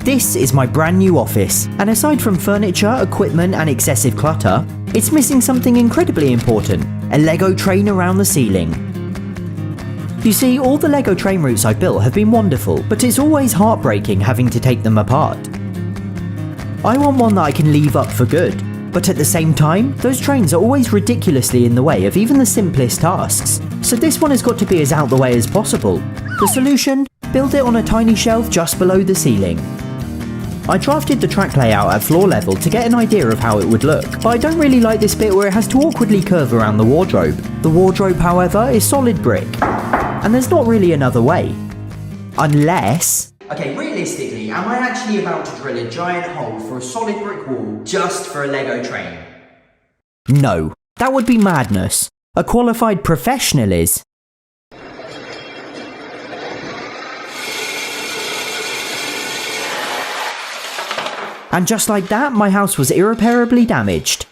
This is my brand new office, and aside from furniture, equipment and excessive clutter, it's missing something incredibly important, a Lego train around the ceiling. You see, all the Lego train routes I've built have been wonderful, but it's always heartbreaking having to take them apart. I want one that I can leave up for good, but at the same time, those trains are always ridiculously in the way of even the simplest tasks, so this one has got to be as out the way as possible. The solution? Build it on a tiny shelf just below the ceiling. I drafted the track layout at floor level to get an idea of how it would look, but I don't really like this bit where it has to awkwardly curve around the wardrobe. The wardrobe, however, is solid brick, and there's not really another way. Unless... Okay, realistically, am I actually about to drill a giant hole for a solid brick wall just for a Lego train? No, that would be madness. A qualified professional is. And just like that, my house was irreparably damaged.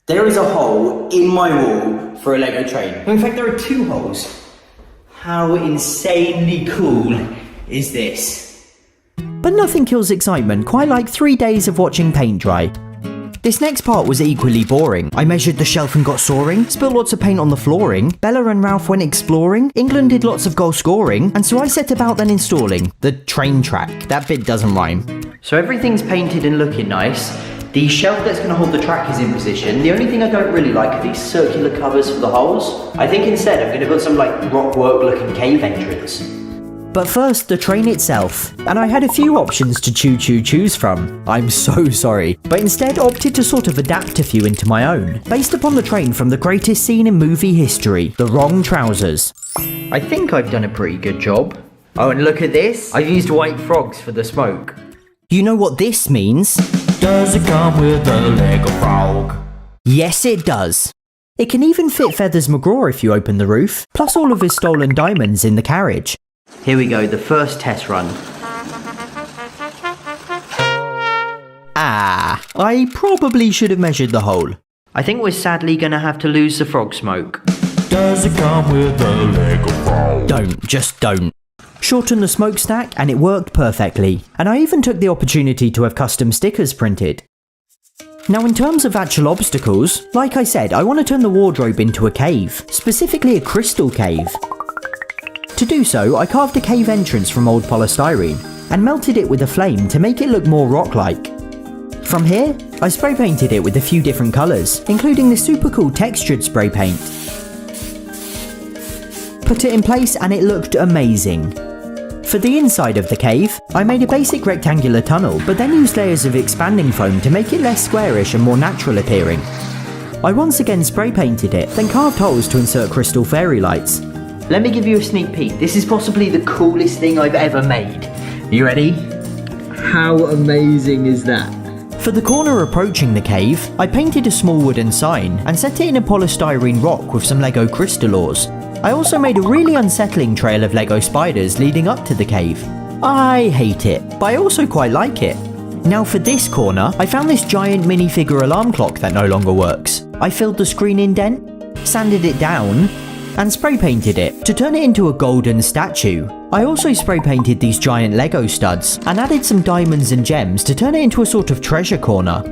There is a hole in my wall for a Lego train. In fact, there are two holes. How insanely cool is this? But nothing kills excitement quite like 3 days of watching paint dry. This next part was equally boring. I measured the shelf and got soaring, spilled lots of paint on the flooring, Bella and Ralph went exploring, England did lots of goal scoring, and so I set about then installing the train track. That bit doesn't rhyme. So everything's painted and looking nice. The shelf that's going to hold the track is in position. The only thing I don't really like are these circular covers for the holes. I think instead I'm going to build some like rockwork looking cave entrance. But first, the train itself, and I had a few options to choose from. I'm so sorry, but instead opted to sort of adapt a few into my own, based upon the train from the greatest scene in movie history, The Wrong Trousers. I think I've done a pretty good job. Oh, and look at this, I've used white frogs for the smoke. You know what this means? Does it come with a Lego frog? Yes, it does. It can even fit Feathers McGraw if you open the roof, plus all of his stolen diamonds in the carriage. Here we go, the first test run. I probably should have measured the hole. I think we're sadly gonna have to lose the frog smoke. Does it come with a Lego frog? Don't, just don't. Shorten the smokestack and it worked perfectly, and I even took the opportunity to have custom stickers printed. Now in terms of actual obstacles, like I said, I want to turn the wardrobe into a cave, specifically a crystal cave. To do so, I carved a cave entrance from old polystyrene, and melted it with a flame to make it look more rock-like. From here, I spray painted it with a few different colours, including this super cool textured spray paint. Put it in place and it looked amazing. For the inside of the cave, I made a basic rectangular tunnel, but then used layers of expanding foam to make it less squarish and more natural appearing. I once again spray painted it, then carved holes to insert crystal fairy lights. Let me give you a sneak peek. This is possibly the coolest thing I've ever made. You ready? How amazing is that? For the corner approaching the cave, I painted a small wooden sign and set it in a polystyrene rock with some Lego crystal ores. I also made a really unsettling trail of Lego spiders leading up to the cave. I hate it, but I also quite like it. Now for this corner, I found this giant minifigure alarm clock that no longer works. I filled the screen indent, sanded it down, and spray painted it to turn it into a golden statue. I also spray painted these giant Lego studs and added some diamonds and gems to turn it into a sort of treasure corner.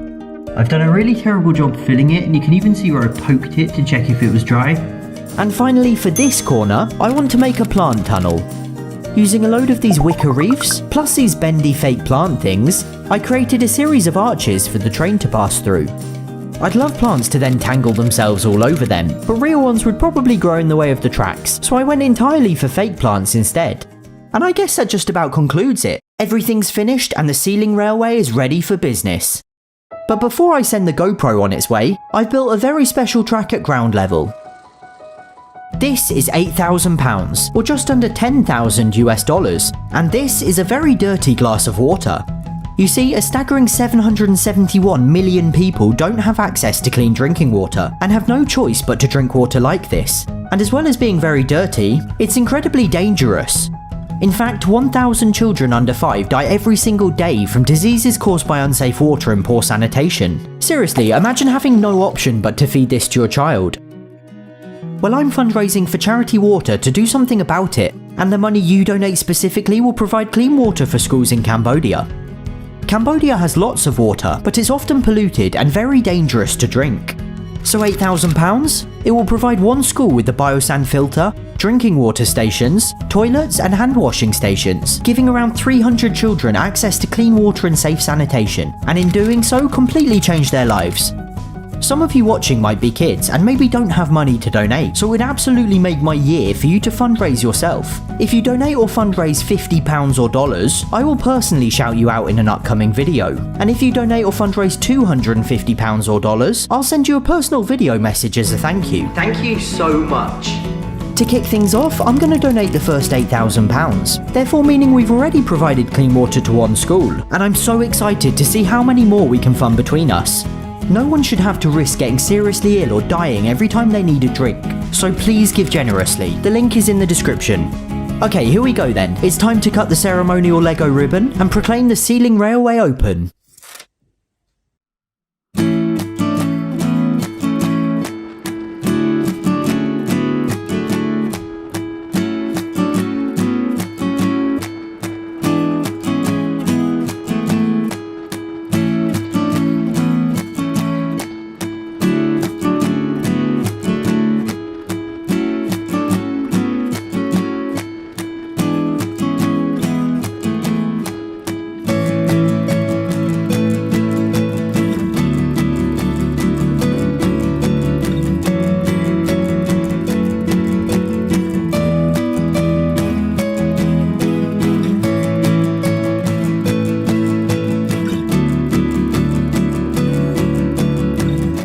I've done a really terrible job filling it, and you can even see where I poked it to check if it was dry. And finally for this corner, I want to make a plant tunnel. Using a load of these wicker reefs, plus these bendy fake plant things, I created a series of arches for the train to pass through. I'd love plants to then tangle themselves all over them, but real ones would probably grow in the way of the tracks, so I went entirely for fake plants instead. And I guess that just about concludes it. Everything's finished and the ceiling railway is ready for business. But before I send the GoPro on its way, I've built a very special track at ground level. This is £8,000, or just under $10,000 and this is a very dirty glass of water. You see, a staggering 771 million people don't have access to clean drinking water, and have no choice but to drink water like this. And as well as being very dirty, it's incredibly dangerous. In fact, 1,000 children under 5 die every single day from diseases caused by unsafe water and poor sanitation. Seriously, imagine having no option but to feed this to your child. Well, I'm fundraising for Charity Water to do something about it, and the money you donate specifically will provide clean water for schools in Cambodia. Cambodia has lots of water, but it's often polluted and very dangerous to drink. So £8,000? It will provide one school with the biosand filter, drinking water stations, toilets and hand washing stations, giving around 300 children access to clean water and safe sanitation, and in doing so completely change their lives. Some of you watching might be kids and maybe don't have money to donate, so it would absolutely make my year for you to fundraise yourself. If you donate or fundraise £50 or dollars, I will personally shout you out in an upcoming video. And if you donate or fundraise £250 or dollars, I'll send you a personal video message as a thank you. Thank you so much. To kick things off, I'm going to donate the first £8,000, therefore meaning we've already provided clean water to one school, and I'm so excited to see how many more we can fund between us. No one should have to risk getting seriously ill or dying every time they need a drink, so please give generously. The link is in the description. Okay, here we go then. It's time to cut the ceremonial Lego ribbon and proclaim the Sealing Railway open.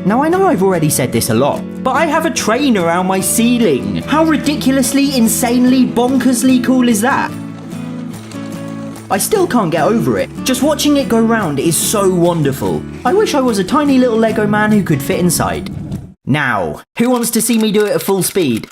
Now I know I've already said this a lot, but I have a train around my ceiling. How ridiculously, insanely, bonkersly cool is that? I still can't get over it. Just watching it go round is so wonderful. I wish I was a tiny little Lego man who could fit inside. Now, who wants to see me do it at full speed?